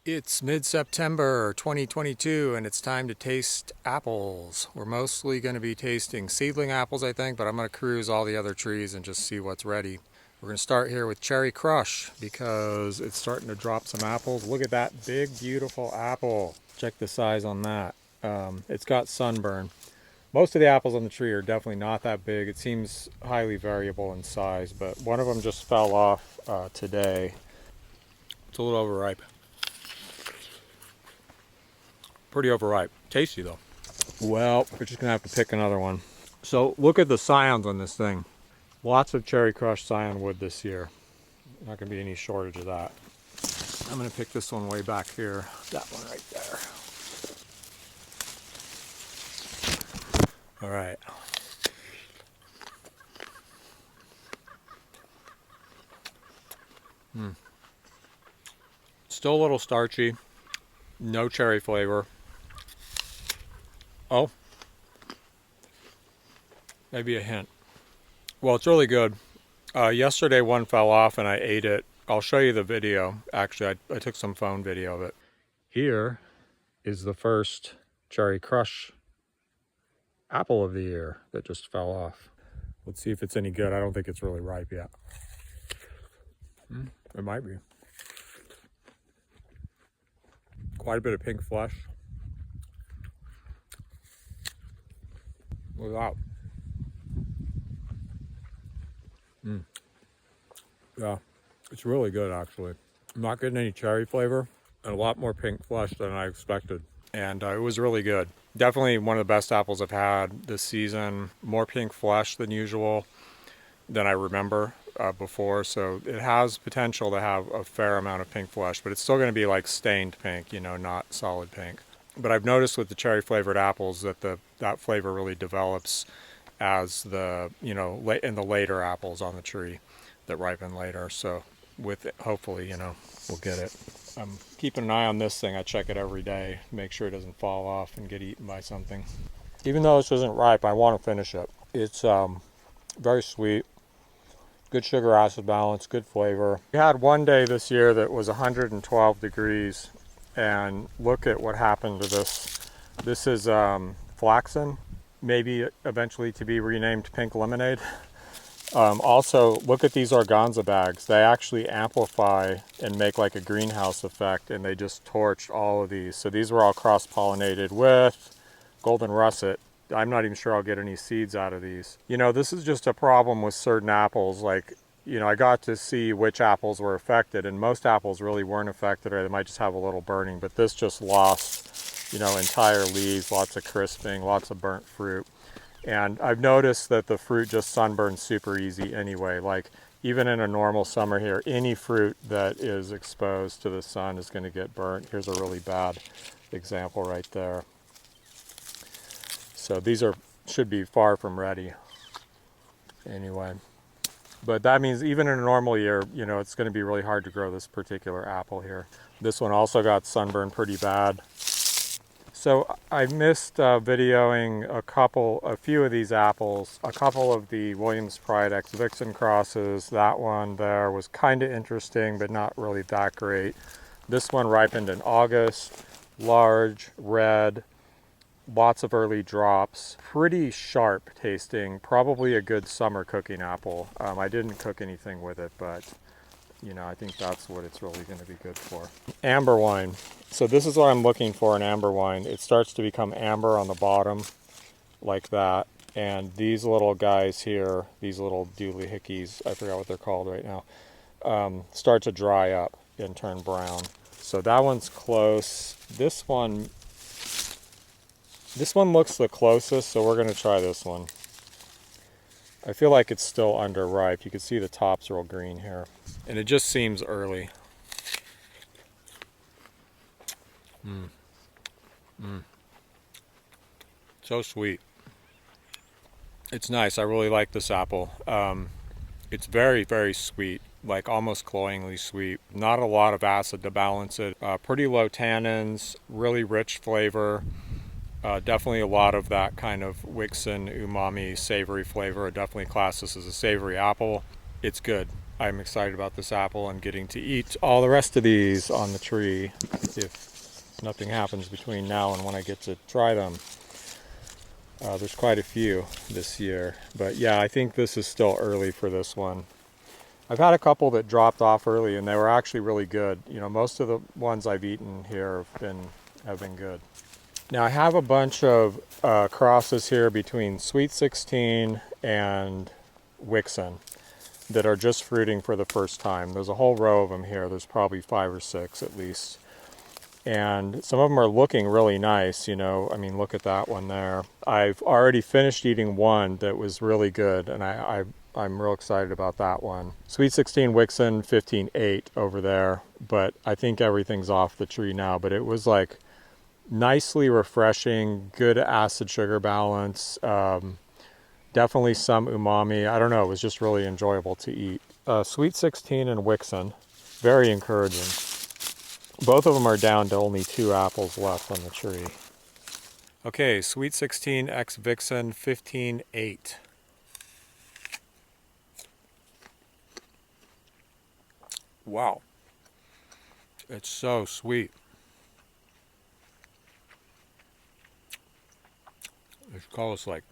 It's mid-September 2022 and it's time to taste apples. We're mostly going to be tasting seedling apples, I think, but I'm going to cruise all the other trees and just see what's ready. We're going to start here with Cherry Crush because it's starting to drop some apples. Look at that big, beautiful apple. Check the size on that. It's got sunburn. Most of the apples on the tree are definitely not that big. It seems highly variable in size, but one of them just fell off today. It's a little overripe. Pretty overripe. Tasty though. Well, we're just gonna have to pick another one. So look at the scions on this thing. Lots of Cherry Crush scion wood this year. Not gonna be any shortage of that. I'm gonna pick this one way back here. That one right there. All right. Still a little starchy. No cherry flavor. Oh, maybe a hint. Well, it's really good. Yesterday one fell off and I ate it. I'll show you the video. Actually, I took some phone video of it. Here is the first Cherry Crush apple of the year that just fell off. Let's see if it's any good. I don't think it's really ripe yet. It might be. Quite a bit of pink flesh. Look at that. Yeah, it's really good actually. I'm not getting any cherry flavor and a lot more pink flesh than I expected. And it was really good. Definitely one of the best apples I've had this season. More pink flesh than usual than I remember before. So it has potential to have a fair amount of pink flesh, but it's still going to be like stained pink, you know, not solid pink. But I've noticed with the cherry flavored apples that that flavor really develops as the, you know, in the later apples on the tree that ripen later. So with it, hopefully, you know, we'll get it. I'm keeping an eye on this thing. I check it every day, make sure it doesn't fall off and get eaten by something. Even though this isn't ripe, I want to finish it. It's very sweet, good sugar acid balance, good flavor. We had one day this year that was 112 degrees, and look at what happened to this. This is flaxen, maybe eventually to be renamed Pink Lemonade. Also, look at these organza bags. They actually amplify and make like a greenhouse effect, and they just torched all of these. So these were all cross-pollinated with golden russet. I'm not even sure I'll get any seeds out of these. You know, this is just a problem with certain apples. Like, you know, I got to see which apples were affected, and most apples really weren't affected, or they might just have a little burning, but this just lost, you know, entire leaves, lots of crisping, lots of burnt fruit. And I've noticed that the fruit just sunburns super easy anyway. Like even in a normal summer here, any fruit that is exposed to the sun is going to get burnt. Here's a really bad example right there. So these should be far from ready anyway. But that means even in a normal year, you know, it's going to be really hard to grow this particular apple here. This one also got sunburned pretty bad. So I missed videoing a few of these apples. A couple of the Williams Pride X Vixen crosses. That one there was kind of interesting, but not really that great. This one ripened in August, large, red, lots of early drops, pretty sharp tasting, probably a good summer cooking apple. I didn't cook anything with it, but you know, I think that's what it's really going to be good for. Amber wine. So this is what I'm looking for in amber wine. It starts to become amber on the bottom like that. And these little guys here, these little doohickeys, I forgot what they're called right now, start to dry up and turn brown. So that one's close. This one looks the closest, so we're going to try this one. I feel like it's still underripe. You can see the top's real green here. And it just seems early. So sweet. It's nice. I really like this apple. It's very, very sweet, like almost cloyingly sweet. Not a lot of acid to balance it. Pretty low tannins, really rich flavor. Definitely a lot of that kind of Wixen umami savory flavor. I definitely class this as a savory apple. It's good. I'm excited about this apple and getting to eat all the rest of these on the tree if nothing happens between now and when I get to try them. There's quite a few this year, but yeah, I think this is still early for this one. I've had a couple that dropped off early and they were actually really good. You know, most of the ones I've eaten here have been good. Now I have a bunch of crosses here between Sweet 16 and Wixon that are just fruiting for the first time. There's a whole row of them here. There's probably 5 or 6 at least. And some of them are looking really nice, you know. I mean, look at that one there. I've already finished eating one that was really good, and I'm real excited about that one. Sweet 16 Wixon 15.8 over there, but I think everything's off the tree now. But it was like nicely refreshing, good acid sugar balance, definitely some umami. I don't know, it was just really enjoyable to eat. Sweet 16 and Wixon, very encouraging. Both of them are down to only 2 apples left on the tree. Okay, Sweet 16 x Vixen 15.8. Wow. It's so sweet. They should call this like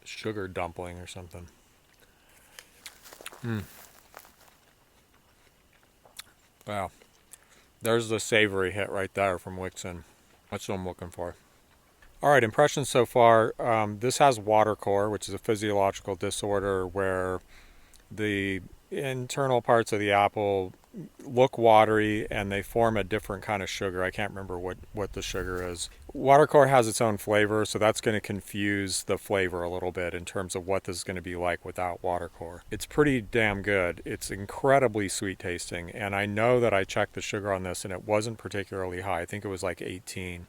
sugar dumpling or something. Wow. There's the savory hit right there from Wixon. That's what I'm looking for. All right, impressions so far. This has water core, which is a physiological disorder where the internal parts of the apple look watery and they form a different kind of sugar. I can't remember what the sugar is. Water core has its own flavor, so that's going to confuse the flavor a little bit in terms of what this is going to be like without water core. It's pretty damn good. It's incredibly sweet tasting, and I know that I checked the sugar on this and it wasn't particularly high. I think it was like 18.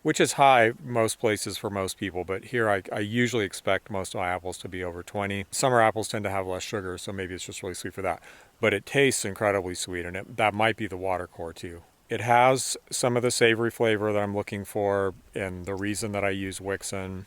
Which is high most places for most people, but here I usually expect most of my apples to be over 20. Summer apples tend to have less sugar, so maybe it's just really sweet for that. But it tastes incredibly sweet, and that might be the water core too. It has some of the savory flavor that I'm looking for, and the reason that I use Wixon,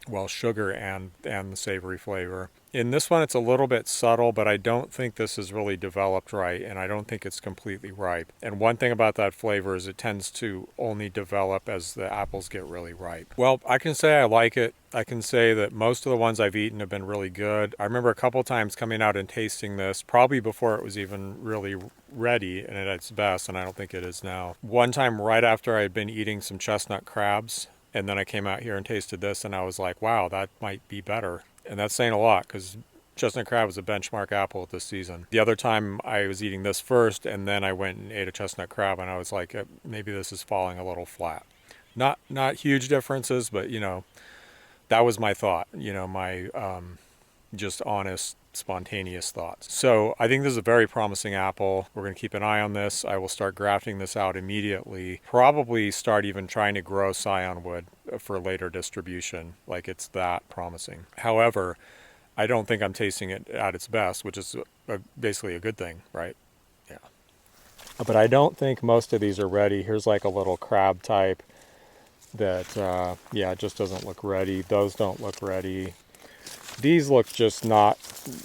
well, sugar and the savory flavor. In this one, it's a little bit subtle, but I don't think this is really developed right, and I don't think it's completely ripe. And one thing about that flavor is it tends to only develop as the apples get really ripe. Well, I can say I like it. I can say that most of the ones I've eaten have been really good. I remember a couple times coming out and tasting this, probably before it was even really ready and at its best, and I don't think it is now. One time right after I had been eating some chestnut crabs, and then I came out here and tasted this, and I was like, wow, that might be better. And that's saying a lot because chestnut crab was a benchmark apple this season. The other time I was eating this first, and then I went and ate a chestnut crab, and I was like, maybe this is falling a little flat. Not huge differences, but you know, that was my thought. You know, my just honest, spontaneous thoughts. So I think this is a very promising apple. We're going to keep an eye on this. I will start grafting this out immediately. Probably start even trying to grow scionwood for later distribution. Like, it's that promising. However, I don't think I'm tasting it at its best, which is basically a good thing, right? Yeah. But I don't think most of these are ready. Here's like a little crab type that, yeah, it just doesn't look ready. Those don't look ready. These look just not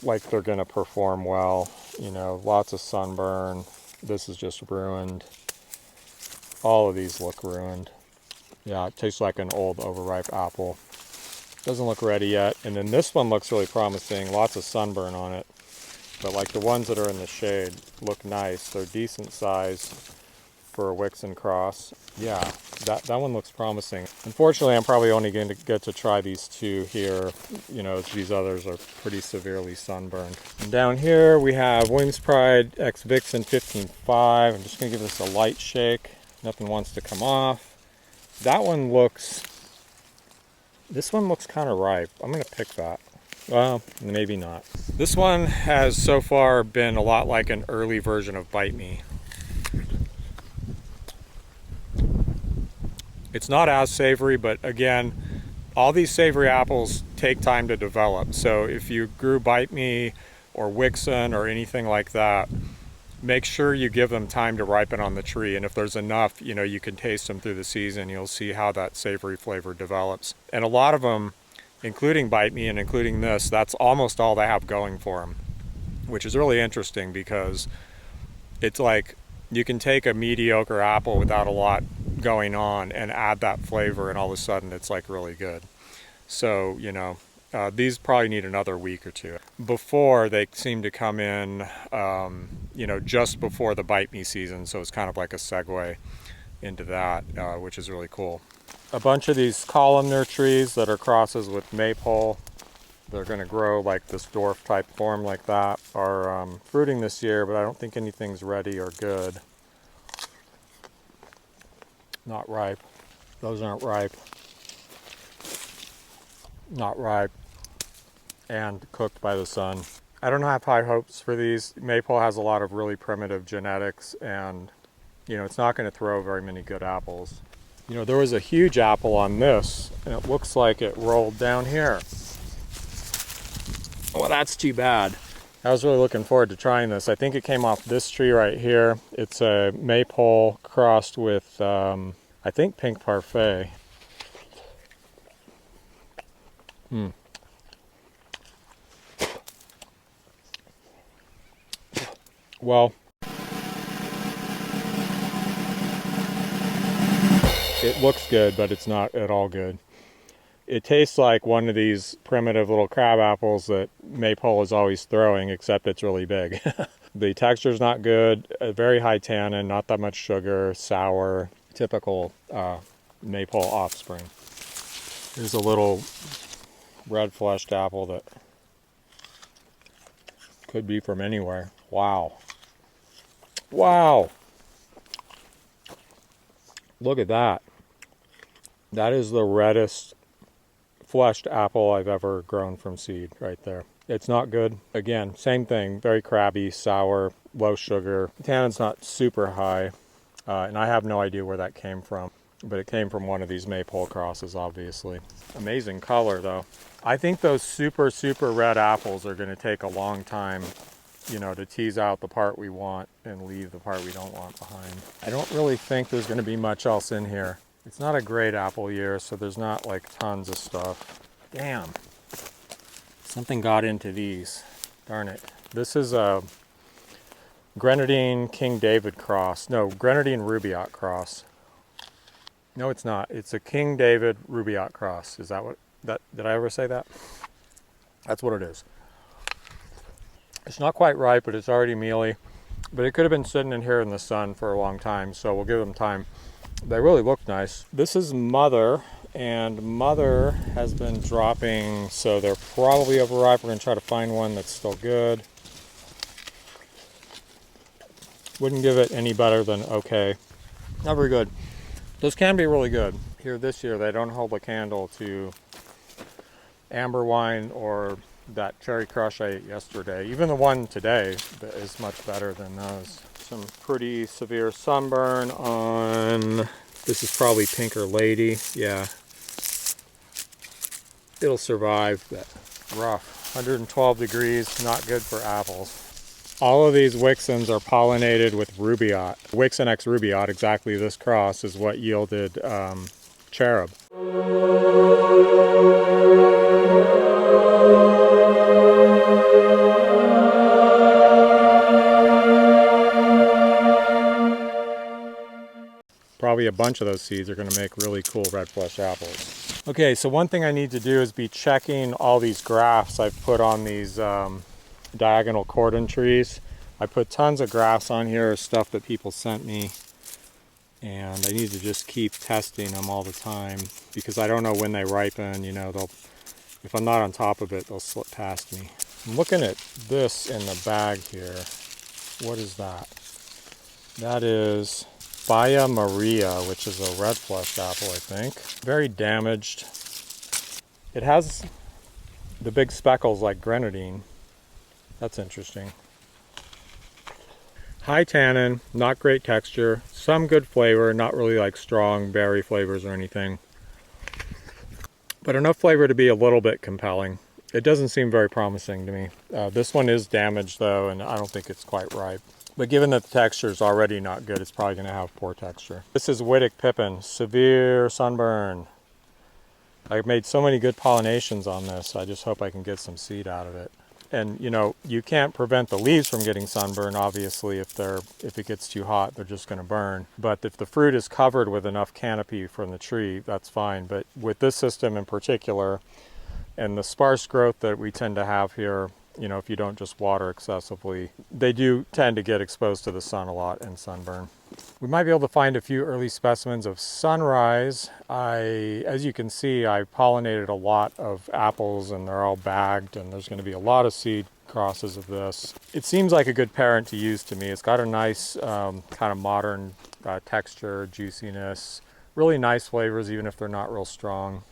like they're going to perform well. You know, lots of sunburn. This is just ruined. All of these look ruined. Yeah, it tastes like an old overripe apple. Doesn't look ready yet. And then this one looks really promising. Lots of sunburn on it. But like the ones that are in the shade look nice. They're decent size for a Wixon cross. Yeah, that one looks promising. Unfortunately, I'm probably only going to get to try these 2 here. You know, these others are pretty severely sunburned. And down here we have Williams Pride X Vixen 15.5. I'm just going to give this a light shake. Nothing wants to come off. That one looks... This one looks kind of ripe. I'm going to pick that. Well, maybe not. This one has so far been a lot like an early version of Bite Me. It's not as savory, but again, all these savory apples take time to develop. So if you grew Bite Me or Wixon or anything like that, make sure you give them time to ripen on the tree. And if there's enough, you know, you can taste them through the season. You'll see how that savory flavor develops. And a lot of them, including Bite Me and including this, that's almost all they have going for them. which is really interesting because it's like you can take a mediocre apple without a lot going on and add that flavor, and all of a sudden it's like really good. So, you know, these probably need another week or two. Before, they seem to come in, you know, just before the bite me season, so it's kind of like a segue into that, which is really cool. A bunch of these columnar trees that are crosses with maple, they're going to grow like this dwarf type form like that, are fruiting this year, but I don't think anything's ready or good. Not ripe. Those aren't ripe. Not ripe. And cooked by the sun. I don't have high hopes for these. Maple has a lot of really primitive genetics, and you know, it's not going to throw very many good apples. You know, there was a huge apple on this, and it looks like it rolled down here. Well, that's too bad. I was really looking forward to trying this. I think it came off this tree right here. It's a maple crossed with, I think, pink parfait. Well, it looks good, but it's not at all good. It tastes like one of these primitive little crab apples that Maypole is always throwing, except it's really big. The texture's not good, very high tannin, not that much sugar, sour, typical Maypole offspring. Here's a little red-fleshed apple that could be from anywhere. Wow. Wow! Look at that. That is the reddest fleshed apple I've ever grown from seed right there. It's not good. Again, same thing, very crabby, sour, low sugar. Tannin's not super high, and I have no idea where that came from, but it came from one of these Maypole crosses, obviously. Amazing color, though. I think those super, super red apples are going to take a long time, you know, to tease out the part we want and leave the part we don't want behind. I don't really think there's going to be much else in here. It's not a great apple year, so there's not like tons of stuff. Damn. Something got into these. Darn it. This is a Grenadine King David cross. No, Grenadine Rubaiyat cross. No, it's not. It's a King David Rubaiyat cross. Is that what did I ever say that? That's what it is. It's not quite ripe, but it's already mealy. But it could have been sitting in here in the sun for a long time, so we'll give them time. They really look nice. This is Mother, and Mother has been dropping, so they're probably overripe. We're going to try to find one that's still good. Wouldn't give it any better than okay. Not very good. Those can be really good. Here this year, they don't hold a candle to amber wine or that Cherry Crush I ate yesterday. Even the one today is much better than those. Some pretty severe sunburn on, this is probably Pinker Lady. Yeah. It'll survive, but rough. 112 degrees, not good for apples. All of these Wixons are pollinated with Rubaiyat. Wixon X Rubaiyat, exactly this cross, is what yielded Cherub. Probably a bunch of those seeds are going to make really cool red flesh apples. Okay, so one thing I need to do is be checking all these grafts I've put on these diagonal cordon trees. I put tons of grafts on here, stuff that people sent me, and I need to just keep testing them all the time because I don't know when they ripen. You know, if I'm not on top of it, they'll slip past me. I'm looking at this in the bag here. What is that? That is Baya Maria, which is a red flesh apple, I think. Very damaged. It has the big speckles like grenadine. That's interesting. High tannin, not great texture, some good flavor, not really like strong berry flavors or anything. But enough flavor to be a little bit compelling. It doesn't seem very promising to me. This one is damaged though, and I don't think it's quite ripe. But given that the texture is already not good, it's probably going to have poor texture. This is Wittig Pippin, severe sunburn. I've made so many good pollinations on this. I just hope I can get some seed out of it. And you know, you can't prevent the leaves from getting sunburned, obviously. If it gets too hot, they're just going to burn. But if the fruit is covered with enough canopy from the tree, that's fine. But with this system in particular, and the sparse growth that we tend to have here, you know, if you don't just water excessively, they do tend to get exposed to the sun a lot and sunburn. We might be able to find a few early specimens of sunrise. As you can see, I pollinated a lot of apples and they're all bagged, and there's going to be a lot of seed crosses of this. It seems like a good parent to use to me. It's got a nice kind of modern texture, juiciness, really nice flavors even if they're not real strong.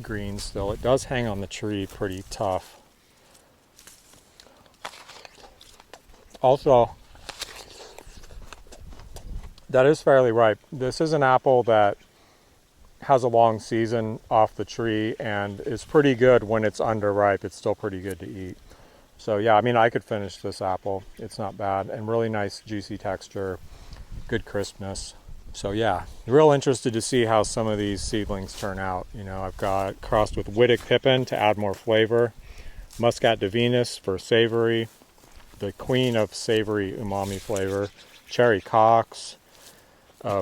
Green still. It does hang on the tree pretty tough. Also, that is fairly ripe. This is an apple that has a long season off the tree and is pretty good when it's underripe. It's still pretty good to eat. So yeah, I mean, I could finish this apple. It's not bad, and really nice juicy texture, good crispness. So yeah, real interested to see how some of these seedlings turn out. You know, I've got crossed with Wittig Pippin to add more flavor, Muscat Divinus for savory, the queen of savory umami flavor, Cherry Cox,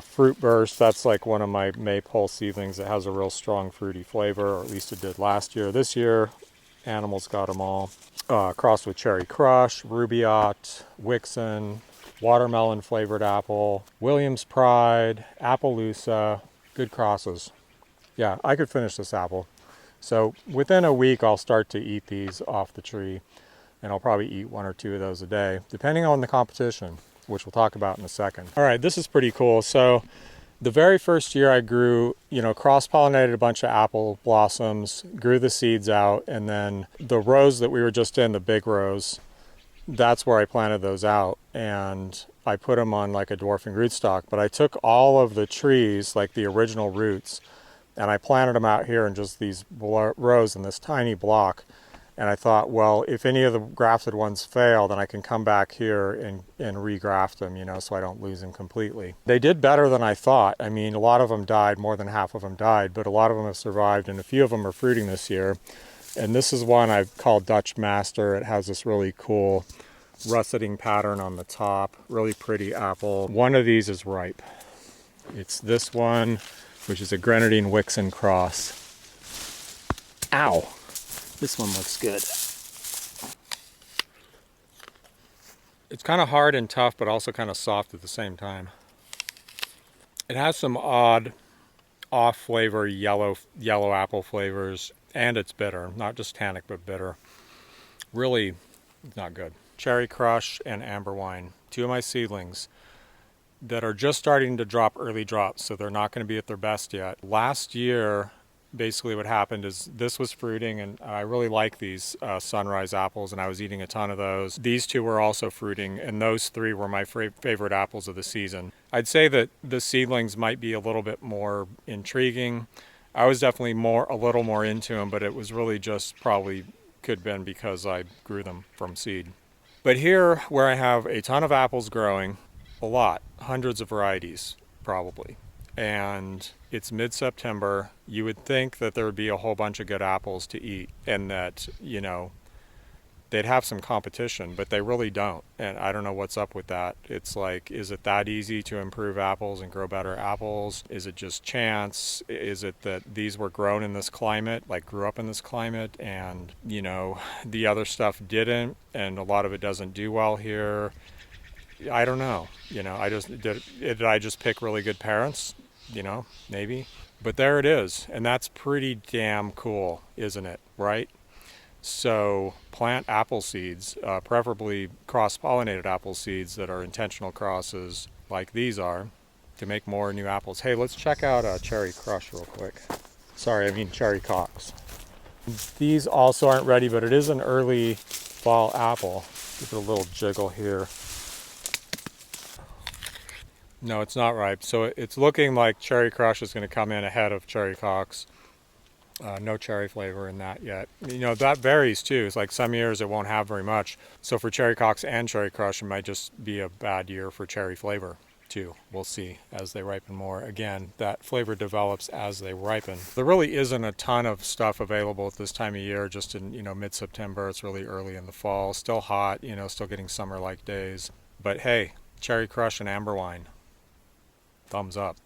Fruit Burst. That's like one of my maypole seedlings that has a real strong fruity flavor, or at least it did last year. This year, animals got them all. Crossed with Cherry Crush, Rubaiyat, Wixon, watermelon flavored apple, Williams Pride, Appaloosa, good crosses. Yeah, I could finish this apple. So within a week, I'll start to eat these off the tree, and I'll probably eat 1 or 2 of those a day, depending on the competition, which we'll talk about in a second. All right, this is pretty cool. So the very first year I grew, you know, cross-pollinated a bunch of apple blossoms, grew the seeds out, and then the rows that we were just in, the big rows, that's where I planted those out, and I put them on like a dwarfing rootstock. But I took all of the trees, like the original roots, and I planted them out here in just these rows in this tiny block. And I thought, well, if any of the grafted ones fail, then I can come back here and regraft them, you know, so I don't lose them completely. They did better than I thought. I mean, a lot of them died, more than half of them died, but a lot of them have survived, and a few of them are fruiting this year. And this is one I've called Dutch Master. It has this really cool russeting pattern on the top, really pretty apple. One of these is ripe. It's this one, which is a Grenadine Wixon cross. Ow! This one looks good. It's kind of hard and tough, but also kind of soft at the same time. It has some odd off flavor, yellow apple flavors, and it's bitter. Not just tannic, but bitter. Really not good. Cherry Crush and Amber Wine, 2 of my seedlings that are just starting to drop early drops, so they're not going to be at their best yet. Last year, basically what happened is this was fruiting, and I really like these sunrise apples, and I was eating a ton of those. These 2 were also fruiting, and those 3 were my favorite apples of the season. I'd say that the seedlings might be a little bit more intriguing. I was definitely a little more into them, but it was really just probably could have been because I grew them from seed. But here, where I have a ton of apples growing, a lot, hundreds of varieties probably, and it's mid-September, you would think that there would be a whole bunch of good apples to eat and that, you know, they'd have some competition, but they really don't. And I don't know what's up with that. It's like, is it that easy to improve apples and grow better apples? Is it just chance? Is it that these were grown in this climate, like grew up in this climate, and, you know, the other stuff didn't, and a lot of it doesn't do well here? I don't know. You know, did I just pick really good parents? You know, maybe. But there it is. And that's pretty damn cool, isn't it? Right? So plant apple seeds, preferably cross-pollinated apple seeds that are intentional crosses like these are, to make more new apples. Hey, let's check out Cherry Crush real quick. Sorry, I mean Cherry Cox. These also aren't ready, but it is an early fall apple. Give it a little jiggle here. No, it's not ripe. So it's looking like Cherry Crush is going to come in ahead of Cherry Cox. No cherry flavor in that yet. You know, that varies too. It's like some years it won't have very much. So for Cherry Cox and Cherry Crush, it might just be a bad year for cherry flavor. too. We'll see as they ripen more. Again, that flavor develops as they ripen. There really isn't a ton of stuff available at this time of year, just in, mid-September. It's really early in the fall. Still hot, still getting summer-like days. But hey, Cherry Crush and amber wine. Thumbs up.